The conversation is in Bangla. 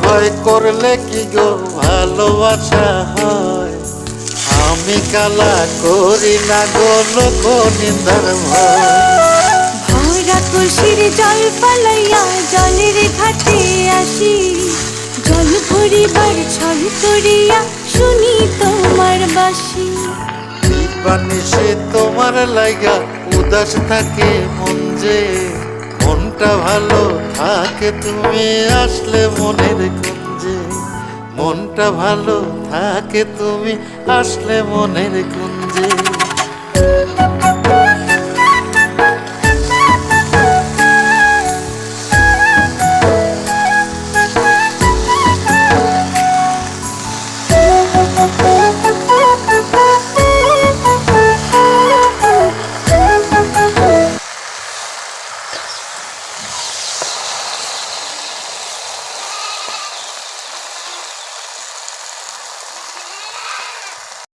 ভয় করলে কি গো ভালোবাসা হয়? আমি কালা করি না গো লোক নিন্দার ভয়। ভরা কলসির জল পালাইয়া জলের ঘাটে আসি, জল ভরিবার ছল করিয়া শুনি তোমার বাঁশি। বানিসে তোমার লাইগা উদাস থাকে মন যে, মনটা ভালো থাকে তুমি আসলে মনের কুঞ্জে। মনটা ভালো থাকে তুমি আসলে মনের কুঞ্জে।